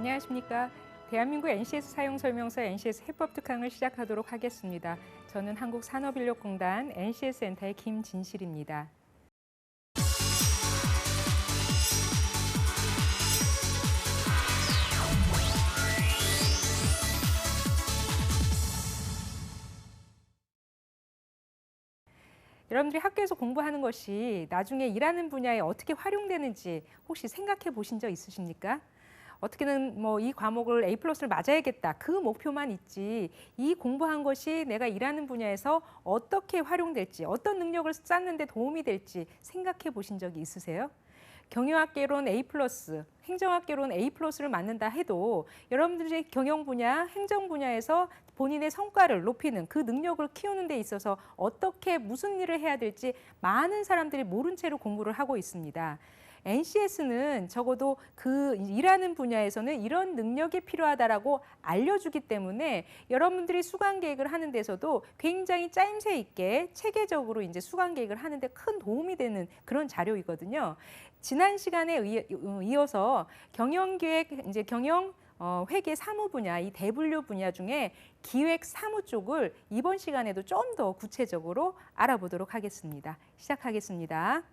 안녕하십니까. 대한민국 NCS 사용설명서 NCS 해법 특강을 시작하도록 하겠습니다. 저는 한국산업인력공단 NCS 센터의 김진실입니다. 여러분들이 학교에서 공부하는 것이 나중에 일하는 분야에 어떻게 활용되는지 혹시 생각해 보신 적 있으십니까? 어떻게든 뭐 이 과목을 A+를 맞아야겠다. 그 목표만 있지 이 공부한 것이 내가 일하는 분야에서 어떻게 활용될지, 어떤 능력을 쌓는 데 도움이 될지 생각해 보신 적이 있으세요? 경영학개론 A+, 행정학개론 A+를 맞는다 해도 여러분들이 경영 분야, 행정 분야에서 본인의 성과를 높이는 그 능력을 키우는 데 있어서 어떻게 무슨 일을 해야 될지 많은 사람들이 모른 채로 공부를 하고 있습니다. NCS는 적어도 그 일하는 분야에서는 이런 능력이 필요하다라고 알려주기 때문에 여러분들이 수강 계획을 하는 데서도 굉장히 짜임새 있게 체계적으로 이제 수강 계획을 하는 데 큰 도움이 되는 그런 자료이거든요. 지난 시간에 이어서 경영기획, 이제 회계 사무 분야, 이 대분류 분야 중에 기획 사무 쪽을 이번 시간에도 좀 더 구체적으로 알아보도록 하겠습니다. 시작하겠습니다.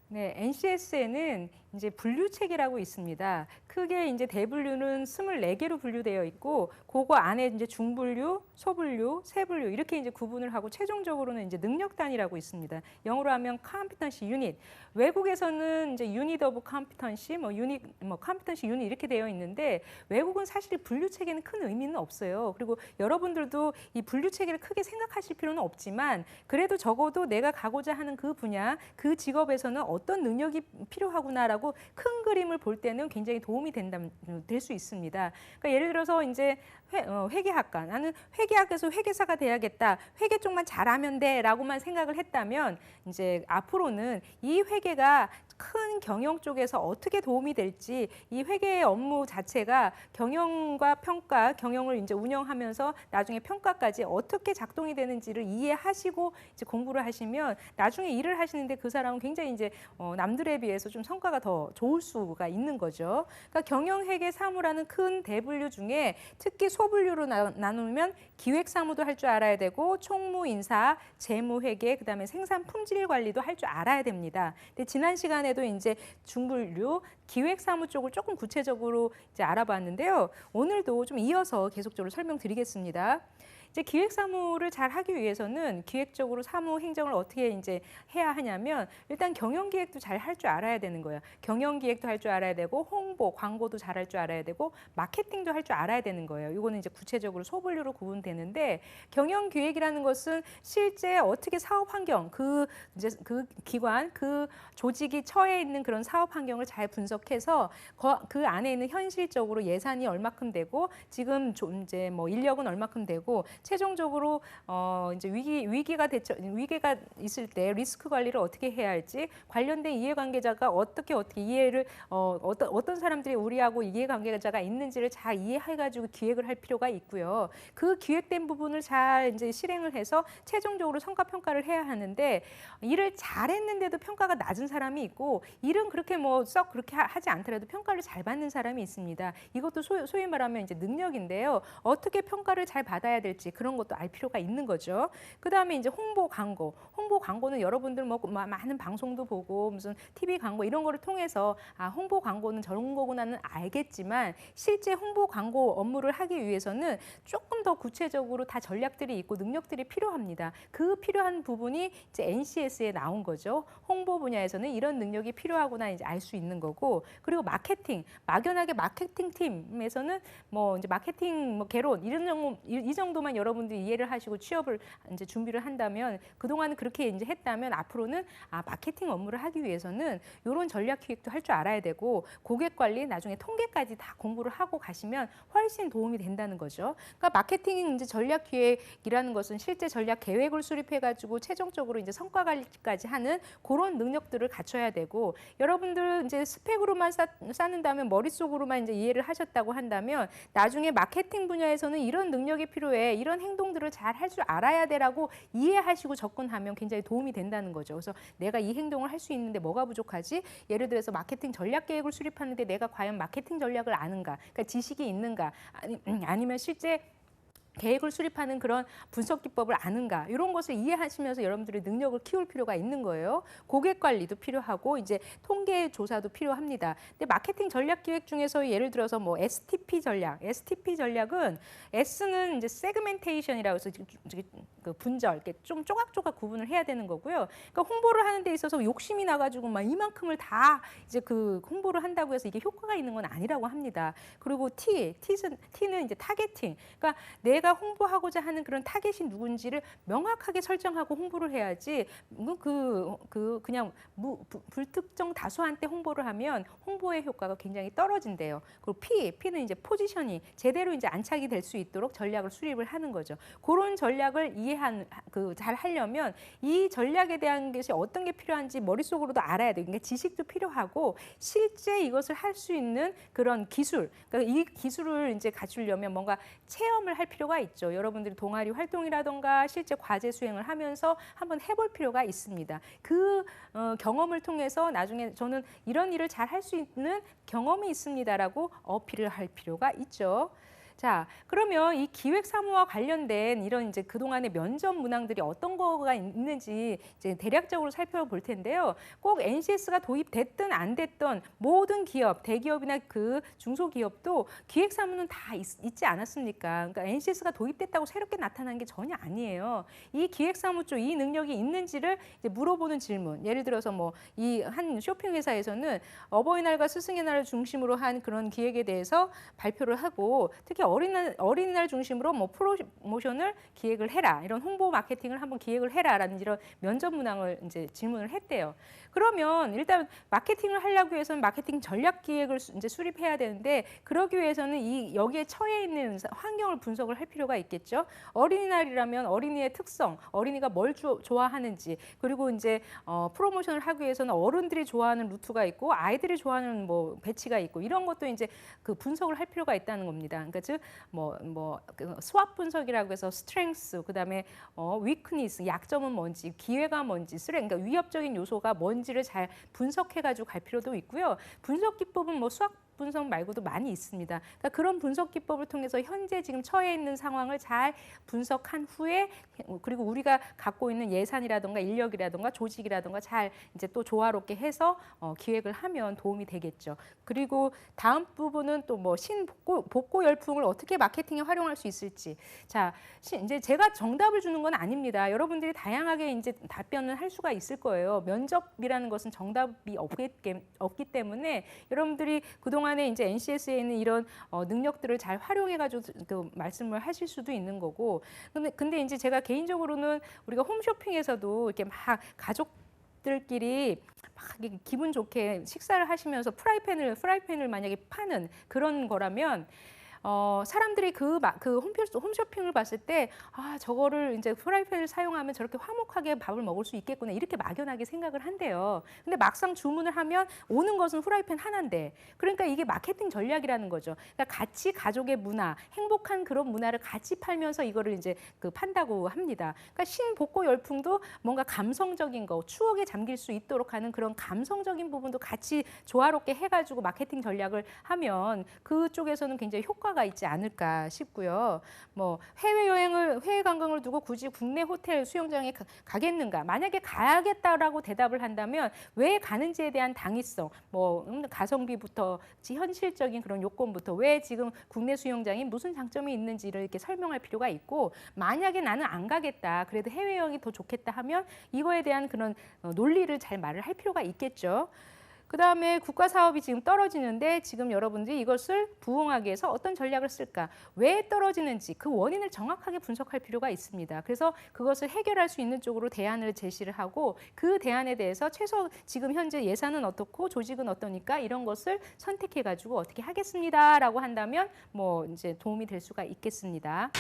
네, NCS에는 이제 분류책이라고 있습니다. 크게 이제 대분류는 24개로 분류되어 있고, 그거 안에 이제 중분류, 소분류, 세분류 이렇게 이제 구분을 하고 최종적으로는 이제 능력단위라고 있습니다. 영어로 하면 competency unit. 외국에서는 이제 unit of competency, competency unit 이렇게 되어 있는데 외국은 사실 분류책에는 큰 의미는 없어요. 그리고 여러분들도 이 분류체계를 크게 생각하실 필요는 없지만 그래도 적어도 내가 가고자 하는 그 분야, 그 직업에서는 어떤 능력이 필요하구나라고 큰 그림을 볼 때는 굉장히 도움이 될 수 있습니다. 그러니까 예를 들어서 이제 회계학과, 나는 회계학에서 회계사가 돼야겠다, 회계 쪽만 잘하면 돼라고만 생각을 했다면 이제 앞으로는 이 회계가 큰 경영 쪽에서 어떻게 도움이 될지, 이 회계의 업무 자체가 경영과 평가, 경영을 이제 운영하면서 나중에 평가까지 어떻게 작동이 되는지를 이해하시고 이제 공부를 하시면 나중에 일을 하시는데 그 사람은 굉장히 이제 남들에 비해서 좀 성과가 더 좋을 수가 있는 거죠. 그러니까 경영회계 사무라는 큰 대분류 중에 특히 소분류로 나누면 기획사무도 할 줄 알아야 되고 총무 인사, 재무회계, 그다음에 생산 품질 관리도 할 줄 알아야 됩니다. 근데 지난 시간에도 이제 중분류, 기획사무 쪽을 조금 구체적으로 이제 알아봤는데요. 오늘도 좀 이어서 계속적으로 설명드리겠습니다. 이제 기획사무를 잘 하기 위해서는 기획적으로 사무 행정을 어떻게 이제 해야 하냐면 일단 경영기획도 잘 할 줄 알아야 되는 거예요. 경영기획도 할 줄 알아야 되고 홍보, 광고도 잘 할 줄 알아야 되고 마케팅도 할 줄 알아야 되는 거예요. 이거는 이제 구체적으로 소분류로 구분되는데 경영기획이라는 것은 실제 어떻게 사업 환경, 그 기관, 그 조직이 처해 있는 그런 사업 환경을 잘 분석해서 그 안에 있는 현실적으로 예산이 얼마큼 되고 지금 이제 뭐 인력은 얼마큼 되고 최종적으로 이제 위기가 있을 때 리스크 관리를 어떻게 해야 할지 관련된 이해관계자가 어떻게 이해를 어떤 사람들이 우리하고 이해관계자가 있는지를 잘 이해해가지고 기획을 할 필요가 있고요. 그 기획된 부분을 잘 이제 실행을 해서 최종적으로 성과 평가를 해야 하는데 일을 잘했는데도 평가가 낮은 사람이 있고 일은 그렇게 뭐 썩 그렇게 하지 않더라도 평가를 잘 받는 사람이 있습니다. 이것도 소위 말하면 이제 능력인데요. 어떻게 평가를 잘 받아야 될지 그런 것도 알 필요가 있는 거죠. 그다음에 이제 홍보 광고는 여러분들 뭐 많은 방송도 보고 무슨 TV 광고 이런 거를 통해서 홍보 광고는 저런 거구나는 알겠지만 실제 홍보 광고 업무를 하기 위해서는 조금 더 구체적으로 다 전략들이 있고 능력들이 필요합니다. 그 필요한 부분이 이제 NCS에 나온 거죠. 홍보 분야에서는 이런 능력이 필요하구나 이제 알 수 있는 거고, 그리고 막연하게 마케팅 팀에서는 뭐 이제 마케팅 개론 이 정도만 여러분들이 이해를 하시고 취업을 이제 준비를 한다면 그동안은 그렇게 이제 했다면 앞으로는 마케팅 업무를 하기 위해서는 이런 전략 기획도 할 줄 알아야 되고 고객 관리 나중에 통계까지 다 공부를 하고 가시면 훨씬 도움이 된다는 거죠. 그러니까 마케팅 이제 전략 기획이라는 것은 실제 전략 계획을 수립해 가지고 최종적으로 이제 성과 관리까지 하는 그런 능력들을 갖춰야 되고, 여러분들 이제 스펙으로만 쌓는다면 머릿속으로만 이제 이해를 하셨다고 한다면 나중에 마케팅 분야에서는 이런 능력이 필요해. 이런 행동들을 잘 할 줄 알아야 돼라고 이해하시고 접근하면 굉장히 도움이 된다는 거죠. 그래서 내가 이 행동을 할 수 있는데 뭐가 부족하지? 예를 들어서 마케팅 전략 계획을 수립하는데 내가 과연 마케팅 전략을 아는가? 그러니까 지식이 있는가? 아니면 실제 계획을 수립하는 그런 분석 기법을 아는가 이런 것을 이해하시면서 여러분들의 능력을 키울 필요가 있는 거예요. 고객 관리도 필요하고 이제 통계 조사도 필요합니다. 근데 마케팅 전략 기획 중에서 예를 들어서 뭐 STP 전략은 S는 이제 세그멘테이션이라고 해서 그 분절, 이렇게 좀 조각조각 구분을 해야 되는 거고요. 그러니까 홍보를 하는 데 있어서 욕심이 나가지고 막 이만큼을 다 이제 그 홍보를 한다고 해서 이게 효과가 있는 건 아니라고 합니다. 그리고 T는 이제 타겟팅. 그러니까 내가 홍보하고자 하는 그런 타겟이 누군지를 명확하게 설정하고 홍보를 해야지 그냥 불특정 다수한테 홍보를 하면 홍보의 효과가 굉장히 떨어진대요. 그리고 P는 이제 포지셔닝, 제대로 이제 안착이 될 수 있도록 전략을 수립을 하는 거죠. 그런 전략을 잘 하려면 이 전략에 대한 것이 어떤 게 필요한지 머릿속으로도 알아야 돼요. 그러니까 지식도 필요하고 실제 이것을 할 수 있는 그런 기술, 그러니까 이 기술을 이제 갖추려면 뭔가 체험을 할 필요가 있죠. 여러분들이 동아리 활동이라던가 실제 과제 수행을 하면서 한번 해볼 필요가 있습니다. 그 경험을 통해서 나중에 저는 이런 일을 잘 할 수 있는 경험이 있습니다라고 어필을 할 필요가 있죠. 자, 그러면 이 기획 사무와 관련된 이런 이제 그동안의 면접 문항들이 어떤 거가 있는지 이제 대략적으로 살펴볼 텐데요. 꼭 NCS가 도입됐든 안 됐든 모든 기업, 대기업이나 그 중소기업도 기획 사무는 다 있지 않았습니까? 그러니까 NCS가 도입됐다고 새롭게 나타난 게 전혀 아니에요. 이 기획 사무 쪽 이 능력이 있는지를 이제 물어보는 질문. 예를 들어서 뭐 이 한 쇼핑 회사에서는 어버이날과 스승의 날을 중심으로 한 그런 기획에 대해서 발표를 하고 특히 어린이날 중심으로 뭐 프로모션을 기획을 해라. 이런 홍보 마케팅을 한번 기획을 해라라는 이런 면접 문항을 이제 질문을 했대요. 그러면 일단 마케팅을 하려고 해서는 마케팅 전략 기획을 이제 수립해야 되는데 그러기 위해서는 여기에 처해 있는 환경을 분석을 할 필요가 있겠죠. 어린이날이라면 어린이의 특성, 어린이가 뭘 좋아하는지 그리고 이제 프로모션을 하기 위해서는 어른들이 좋아하는 루트가 있고 아이들이 좋아하는 뭐 배치가 있고 이런 것도 이제 그 분석을 할 필요가 있다는 겁니다. 그러니까 즉 스왑 분석이라고 해서 스트렝스 그다음에 위크니스 약점은 뭔지 기회가 뭔지 그러니까 위협적인 요소가 뭔지를 잘 분석해가지고 갈 필요도 있고요. 분석 기법은 뭐 수학 분석 말고도 많이 있습니다. 그러니까 그런 분석 기법을 통해서 현재 지금 처해 있는 상황을 잘 분석한 후에 그리고 우리가 갖고 있는 예산이라든가 인력이라든가 조직이라든가 잘 이제 또 조화롭게 해서 기획을 하면 도움이 되겠죠. 그리고 다음 부분은 또 뭐 복고 열풍을 어떻게 마케팅에 활용할 수 있을지. 자, 이제 제가 정답을 주는 건 아닙니다. 여러분들이 다양하게 이제 답변을 할 수가 있을 거예요. 면접이라는 것은 정답이 없기 때문에 여러분들이 그동안에 이제 NCS에 있는 이런 능력들을 잘 활용해가지고 그 말씀을 하실 수도 있는 거고. 근데 이제 제가 개인적으로는 우리가 홈쇼핑에서도 이렇게 막 가족들끼리 막 기분 좋게 식사를 하시면서 프라이팬을 만약에 파는 그런 거라면 사람들이 그 홈쇼핑을 봤을 때 저거를 이제 프라이팬을 사용하면 저렇게 화목하게 밥을 먹을 수 있겠구나 이렇게 막연하게 생각을 한대요. 근데 막상 주문을 하면 오는 것은 프라이팬 하나인데 그러니까 이게 마케팅 전략이라는 거죠. 그러니까 같이 가족의 문화, 행복한 그런 문화를 같이 팔면서 이거를 이제 판다고 합니다. 그러니까 신복고 열풍도 뭔가 감성적인 거, 추억에 잠길 수 있도록 하는 그런 감성적인 부분도 같이 조화롭게 해가지고 마케팅 전략을 하면 그쪽에서는 굉장히 효과가 있지 않을까 싶고요. 뭐 해외 관광을 두고 굳이 국내 호텔 수영장에 가겠는가? 만약에 가야겠다라고 대답을 한다면 왜 가는지에 대한 당위성, 뭐 가성비부터 현실적인 그런 요건부터 왜 지금 국내 수영장이 무슨 장점이 있는지를 이렇게 설명할 필요가 있고 만약에 나는 안 가겠다. 그래도 해외여행이 더 좋겠다 하면 이거에 대한 그런 논리를 잘 말을 할 필요가 있겠죠. 그다음에 국가 사업이 지금 떨어지는데 지금 여러분들이 이것을 부응하기 위해서 어떤 전략을 쓸까? 왜 떨어지는지 그 원인을 정확하게 분석할 필요가 있습니다. 그래서 그것을 해결할 수 있는 쪽으로 대안을 제시를 하고 그 대안에 대해서 최소 지금 현재 예산은 어떻고 조직은 어떠니까 이런 것을 선택해 가지고 어떻게 하겠습니다라고 한다면 뭐 이제 도움이 될 수가 있겠습니다.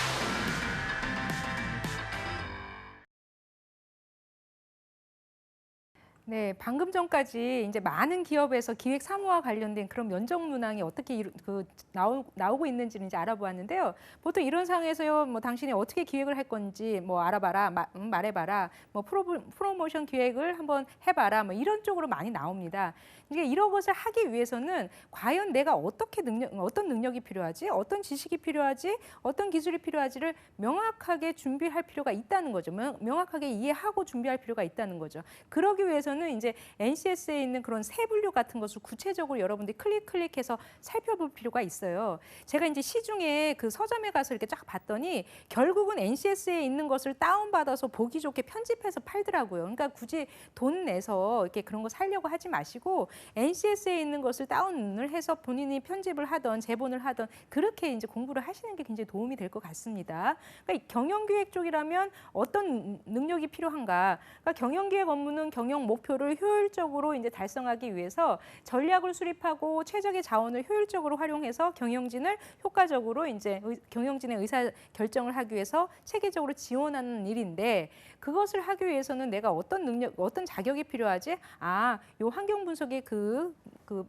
네, 방금 전까지 이제 많은 기업에서 기획 사무와 관련된 그런 면접 문항이 어떻게 나오고 있는지는 이제 알아보았는데요. 보통 이런 상황에서요, 뭐 당신이 어떻게 기획을 할 건지 뭐 알아봐라, 말해봐라, 뭐 프로모션 기획을 한번 해봐라, 뭐 이런 쪽으로 많이 나옵니다. 이게 이런 것을 하기 위해서는 과연 내가 어떤 능력이 필요하지, 어떤 지식이 필요하지, 어떤 기술이 필요하지를 명확하게 준비할 필요가 있다는 거죠. 명확하게 이해하고 준비할 필요가 있다는 거죠. 그러기 위해서는 이제 NCS에 있는 그런 세 분류 같은 것을 구체적으로 여러분들이 클릭해서 살펴볼 필요가 있어요. 제가 이제 시중에 그 서점에 가서 이렇게 쫙 봤더니 결국은 NCS에 있는 것을 다운받아서 보기 좋게 편집해서 팔더라고요. 그러니까 굳이 돈 내서 이렇게 그런 거 사려고 하지 마시고 NCS에 있는 것을 다운을 해서 본인이 편집을 하던 제본을 하던 그렇게 이제 공부를 하시는 게 굉장히 도움이 될 것 같습니다. 그러니까 경영기획 쪽이라면 어떤 능력이 필요한가? 그러니까 경영기획 업무는 경영 목표를 효율적으로 이제 달성하기 위해서 전략을 수립하고 최적의 자원을 효율적으로 활용해서 경영진을 효과적으로 이제 경영진의 의사 결정을 하기 위해서 체계적으로 지원하는 일인데 그것을 하기 위해서는 내가 어떤 능력, 어떤 자격이 필요하지? 요 환경 분석의 그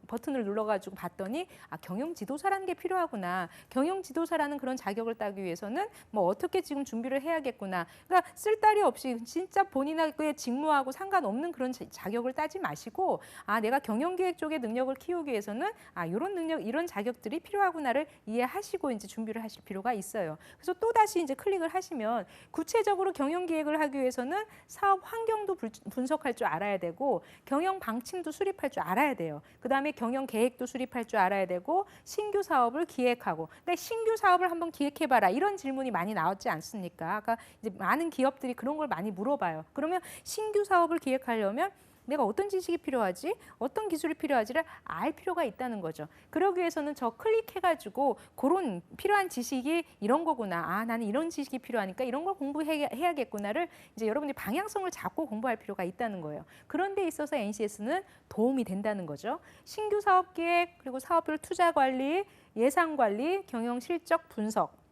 버튼을 눌러가지고 봤더니 경영 지도사라는 게 필요하구나. 경영 지도사라는 그런 자격을 따기 위해서는 뭐 어떻게 지금 준비를 해야겠구나. 그러니까 쓸데리 없이 진짜 본인의 직무하고 상관없는 그런 자격을 따지 마시고 내가 경영기획 쪽의 능력을 키우기 위해서는 이런 능력, 이런 자격들이 필요하구나를 이해하시고 이제 준비를 하실 필요가 있어요. 그래서 또 다시 이제 클릭을 하시면 구체적으로 경영기획을 하기 위해서는 사업 환경도 분석할 줄 알아야 되고 경영 방침도 수립할 줄 알아야 돼요. 그다음에 경영 계획도 수립할 줄 알아야 되고 신규 사업을 기획하고 그러니까 신규 사업을 한번 기획해봐라 이런 질문이 많이 나왔지 않습니까? 아까 이제 많은 기업들이 그런 걸 많이 물어봐요. 그러면 신규 사업을 기획하려면 내가 어떤 지식이 필요하지? 어떤 기술이 필요하지를 알 필요가 있다는 거죠. 그러기 위해서는 저 클릭해가지고 그런 필요한 지식이 이런 거구나. 나는 이런 지식이 필요하니까 이런 걸 공부해야겠구나를 이제 여러분들이 방향성을 잡고 공부할 필요가 있다는 거예요. 그런 데 있어서 NCS는 도움이 된다는 거죠. 신규 사업 기획, 그리고 사업별 투자 관리, 예산 관리, 경영 실적 분석.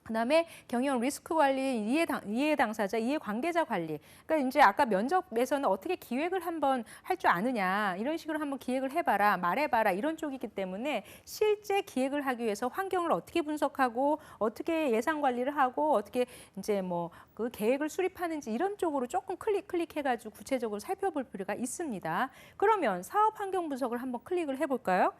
그다음에 경영 리스크 관리, 이해 당사자, 이해 관계자 관리. 그러니까 이제 아까 면접에서는 어떻게 기획을 한번 할 줄 아느냐 이런 식으로 한번 기획을 해봐라, 말해봐라 이런 쪽이기 때문에 실제 기획을 하기 위해서 환경을 어떻게 분석하고 어떻게 예산 관리를 하고 어떻게 이제 뭐 그 계획을 수립하는지 이런 쪽으로 조금 클릭해가지고 구체적으로 살펴볼 필요가 있습니다. 그러면 사업 환경 분석을 한번 클릭을 해볼까요?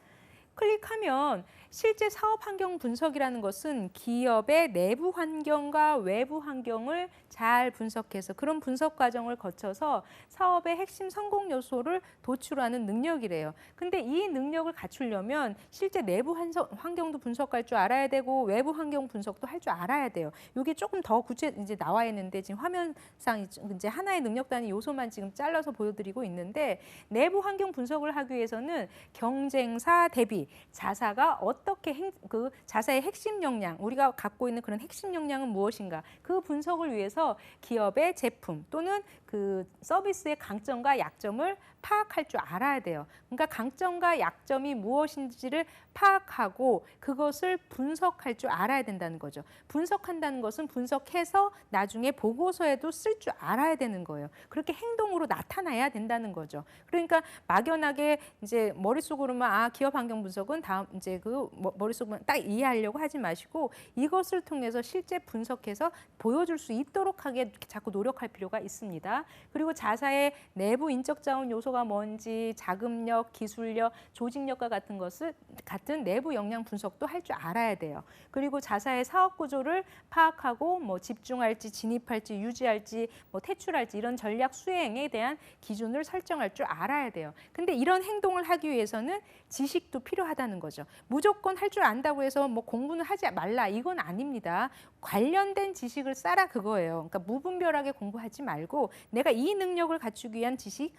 클릭하면 실제 사업 환경 분석이라는 것은 기업의 내부 환경과 외부 환경을 잘 분석해서 그런 분석 과정을 거쳐서 사업의 핵심 성공 요소를 도출하는 능력이래요. 근데 이 능력을 갖추려면 실제 내부 환경도 분석할 줄 알아야 되고 외부 환경 분석도 할 줄 알아야 돼요. 이게 조금 더 이제 나와 있는데 지금 화면상 이제 하나의 능력 단위 요소만 지금 잘라서 보여드리고 있는데 내부 환경 분석을 하기 위해서는 경쟁사 대비 자사가 어떻게 그 자사의 핵심 역량, 우리가 갖고 있는 그런 핵심 역량은 무엇인가? 그 분석을 위해서 기업의 제품 또는 그 서비스의 강점과 약점을 파악할 줄 알아야 돼요. 그러니까 강점과 약점이 무엇인지를 파악하고 그것을 분석할 줄 알아야 된다는 거죠. 분석한다는 것은 분석해서 나중에 보고서에도 쓸 줄 알아야 되는 거예요. 그렇게 행동으로 나타나야 된다는 거죠. 그러니까 막연하게 이제 머릿속으로만 기업 환경 분석은 다음 이제 그 머릿속만 딱 이해하려고 하지 마시고 이것을 통해서 실제 분석해서 보여줄 수 있도록 하게 자꾸 노력할 필요가 있습니다. 그리고 자사의 내부 인적 자원 요소가 뭔지 자금력, 기술력, 조직력과 같은 내부 역량 분석도 할 줄 알아야 돼요. 그리고 자사의 사업 구조를 파악하고 뭐 집중할지 진입할지 유지할지 뭐 퇴출할지 이런 전략 수행에 대한 기준을 설정할 줄 알아야 돼요. 근데 이런 행동을 하기 위해서는 지식도 필요하다는 거죠. 무조건 할 줄 안다고 해서 뭐 공부는 하지 말라 이건 아닙니다. 관련된 지식을 쌓아 그거예요. 그러니까 무분별하게 공부하지 말고 내가 이 능력을 갖추기 위한 지식,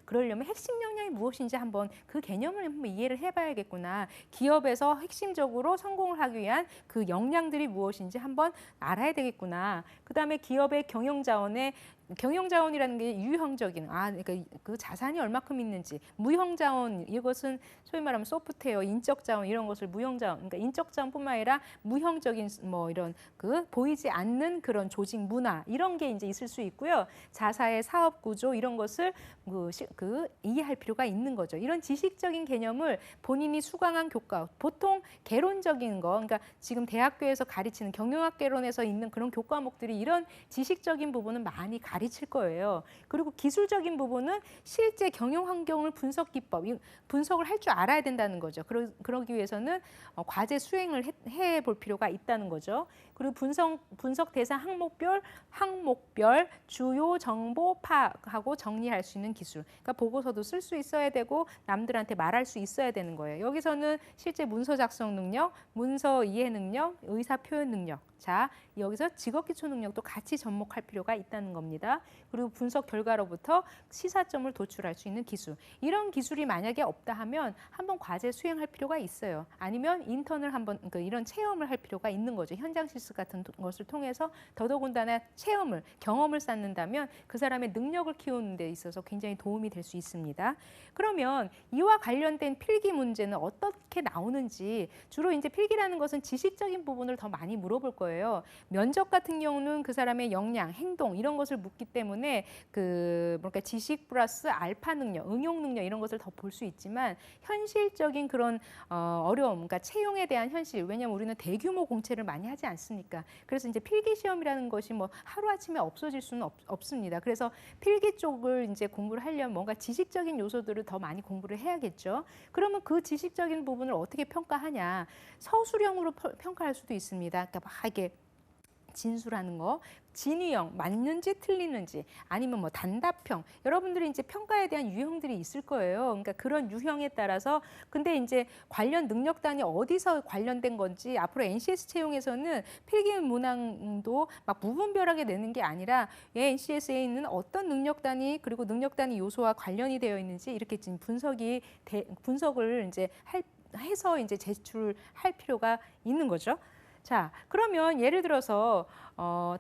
그러려면 핵심 역량이 무엇인지 한번 그 개념을 한번 이해를 해봐야겠구나. 기업에서 핵심적으로 성공을 하기 위한 그 역량들이 무엇인지 한번 알아야 되겠구나. 그다음에 기업의 경영 자원의 경영자원이라는 게 유형적인, 그러니까 그 자산이 얼마큼 있는지, 무형자원, 이것은 소위 말하면 소프트웨어, 인적자원 이런 것을 무형자원, 그러니까 인적자원뿐만 아니라 무형적인 뭐 이런 그 보이지 않는 그런 조직 문화 이런 게 이제 있을 수 있고요. 자사의 사업 구조 이런 것을 이해할 필요가 있는 거죠. 이런 지식적인 개념을 본인이 수강한 교과, 보통 개론적인 거, 그러니까 지금 대학교에서 가르치는 경영학 개론에서 있는 그런 교과목들이 이런 지식적인 부분은 많이 가르칠 거예요. 그리고 기술적인 부분은 실제 경영 환경을 분석 기법, 분석을 할 줄 알아야 된다는 거죠. 그러기 위해서는 과제 수행을 해 볼 필요가 있다는 거죠. 그리고 분석 대상 항목별 주요 정보 파악하고 정리할 수 있는 기술. 그러니까 보고서도 쓸 수 있어야 되고 남들한테 말할 수 있어야 되는 거예요. 여기서는 실제 문서 작성 능력, 문서 이해 능력, 의사 표현 능력. 자, 여기서 직업기초 능력도 같이 접목할 필요가 있다는 겁니다. 그리고 분석 결과로부터 시사점을 도출할 수 있는 기술. 이런 기술이 만약에 없다 하면 한번 과제 수행할 필요가 있어요. 아니면 인턴을 한번 이런 체험을 할 필요가 있는 거죠. 현장 실습 같은 것을 통해서 더더군다나 경험을 쌓는다면 그 사람의 능력을 키우는 데 있어서 굉장히 도움이 될 수 있습니다. 그러면 이와 관련된 필기 문제는 어떻게 나오는지, 주로 이제 필기라는 것은 지식적인 부분을 더 많이 물어볼 거예요. 면접 같은 경우는 그 사람의 역량, 행동 이런 것을 묻기 때문에 뭔가 지식 플러스 알파 능력, 응용 능력 이런 것을 더 볼 수 있지만 현실적인 그런 어려움, 그러니까 채용에 대한 현실. 왜냐하면 우리는 대규모 공채를 많이 하지 않습니까? 그래서 이제 필기 시험이라는 것이 뭐 하루아침에 없어질 수는 없습니다. 그래서 필기 쪽을 이제 공부를 하려면 뭔가 지식적인 요소들을 더 많이 공부를 해야겠죠. 그러면 그 지식적인 부분을 어떻게 평가하냐? 서술형으로 평가할 수도 있습니다. 그러니까 막 이게 진술하는 거, 진위형 맞는지 틀리는지, 아니면 뭐 단답형, 여러분들이 이제 평가에 대한 유형들이 있을 거예요. 그러니까 그런 유형에 따라서, 근데 이제 관련 능력단이 어디서 관련된 건지 앞으로 NCS 채용에서는 필기 문항도 막 무분별하게 내는 게 아니라 NCS에 있는 어떤 능력단이, 그리고 능력단위 요소와 관련이 되어 있는지 이렇게 지금 분석을 이제 해서 이제 제출할 필요가 있는 거죠. 자, 그러면 예를 들어서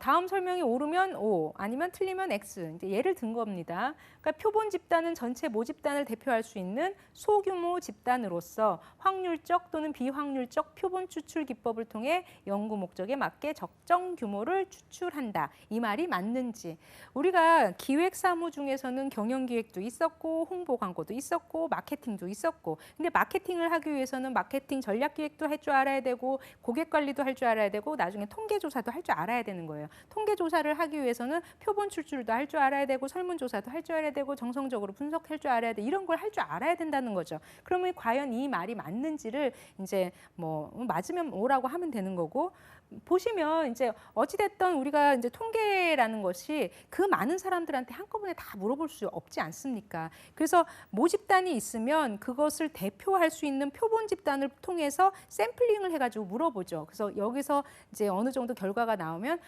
다음 설명이 옳으면 O, 아니면 틀리면 X. 이제 예를 든 겁니다. 그러니까 표본 집단은 전체 모집단을 대표할 수 있는 소규모 집단으로서 확률적 또는 비확률적 표본 추출 기법을 통해 연구 목적에 맞게 적정 규모를 추출한다. 이 말이 맞는지. 우리가 기획 사무 중에서는 경영 기획도 있었고 홍보 광고도 있었고 마케팅도 있었고, 근데 마케팅을 하기 위해서는 마케팅 전략 기획도 할 줄 알아야 되고 고객 관리도 할 줄 알아야 되고 나중에 통계 조사도 할 줄 알아야 되는 거예요. 통계 조사를 하기 위해서는 표본 추출도 할 줄 알아야 되고 설문조사도 할 줄 알아야 되고 정성적으로 분석할 줄 알아야 돼. 이런 걸 할 줄 알아야 된다는 거죠. 그러면 과연 이 말이 맞는지를 이제 뭐 맞으면 뭐라고 하면 되는 거고, 보시면 이제 어찌됐든 우리가 이제 통계라는 것이 그 많은 사람들한테 한꺼번에 다 물어볼 수 없지 않습니까? 그래서 모집단이 있으면 그것을 대표할 수 있는 표본 집단을 통해서 샘플링을 해가지고 물어보죠. 그래서 여기서 이제 어느 정도 결과가 나오면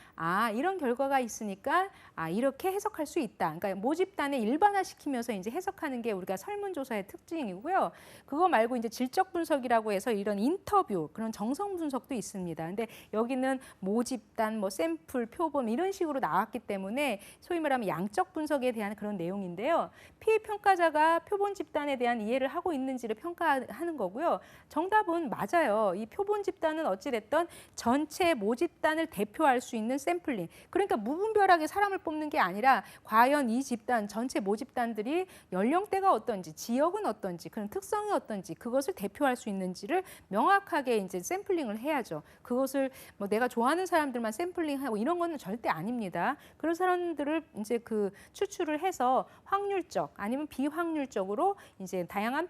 이런 결과가 있으니까 이렇게 해석할 수 있다. 그러니까 모집단에 일반화시키면서 이제 해석하는 게 우리가 설문조사의 특징이고요. 그거 말고 이제 질적 분석이라고 해서 이런 인터뷰, 그런 정성 분석도 있습니다. 근데 여기는 모집단, 뭐 샘플, 표본 이런 식으로 나왔기 때문에 소위 말하면 양적 분석에 대한 그런 내용인데요. 피해평가자가 표본 집단에 대한 이해를 하고 있는지를 평가하는 거고요. 정답은 맞아요. 이 표본 집단은 어찌됐든 전체 모집단을 대표할 수 있는 샘플링. 그러니까 무분별하게 사람을 뽑는 게 아니라 과연 이 집단, 전체 모집단들이 연령대가 어떤지, 지역은 어떤지, 그런 특성이 어떤지, 그것을 대표할 수 있는지를 명확하게 이제 샘플링을 해야죠. 그것을 뭐 내가 좋아하는 사람들만 샘플링하고 이런 거는 절대 아닙니다. 그런 사람들을 이제 추출을 해서 확률적 아니면 비확률적으로 이제 다양한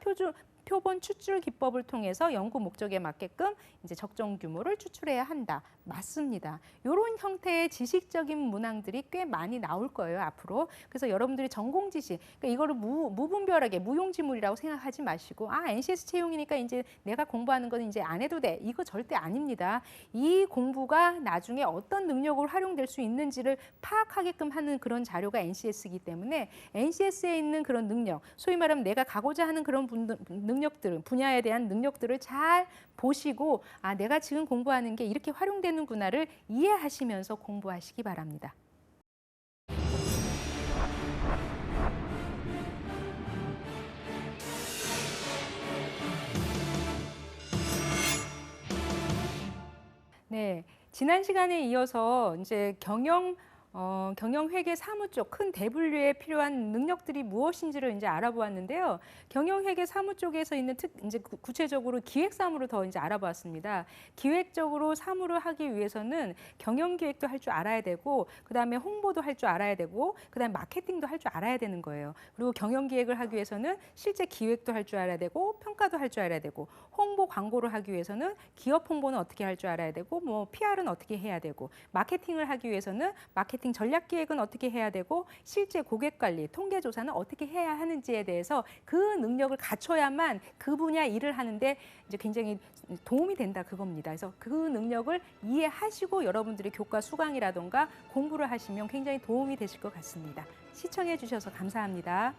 표본 추출 기법을 통해서 연구 목적에 맞게끔 이제 적정 규모를 추출해야 한다. 맞습니다. 이런 형태의 지식적인 문항들이 꽤 많이 나올 거예요, 앞으로. 그래서 여러분들이 전공 지식, 그러니까 이거를 무분별하게 무용지물이라고 생각하지 마시고 NCS 채용이니까 이제 내가 공부하는 건 이제 안 해도 돼. 이거 절대 아닙니다. 이 공부가 나중에 어떤 능력으로 활용될 수 있는지를 파악하게끔 하는 그런 자료가 NCS이기 때문에 NCS에 있는 그런 능력, 소위 말하면 내가 가고자 하는 그런 분야에 대한 능력들을 잘 보시고 내가 지금 공부하는 게 이렇게 활용되는구나를 이해하시면서 공부하시기 바랍니다. 네, 지난 시간에 이어서 이제 경영회계 사무 쪽 큰 대분류에 필요한 능력들이 무엇인지를 이제 알아보았는데요. 경영회계 사무 쪽에서 있는 이제 구체적으로 기획 사무를 더 이제 알아보았습니다. 기획적으로 사무를 하기 위해서는 경영 기획도 할 줄 알아야 되고, 그 다음에 홍보도 할 줄 알아야 되고, 그 다음에 마케팅도 할 줄 알아야 되는 거예요. 그리고 경영 기획을 하기 위해서는 실제 기획도 할 줄 알아야 되고, 평가도 할 줄 알아야 되고, 홍보 광고를 하기 위해서는 기업 홍보는 어떻게 할 줄 알아야 되고, 뭐 PR은 어떻게 해야 되고, 마케팅을 하기 위해서는 마케팅 전략 기획은 어떻게 해야 되고, 실제 고객 관리, 통계 조사는 어떻게 해야 하는지에 대해서 그 능력을 갖춰야만 그 분야 일을 하는데 이제 굉장히 도움이 된다 그겁니다. 그래서 그 능력을 이해하시고 여러분들이 교과 수강이라던가 공부를 하시면 굉장히 도움이 되실 것 같습니다. 시청해 주셔서 감사합니다.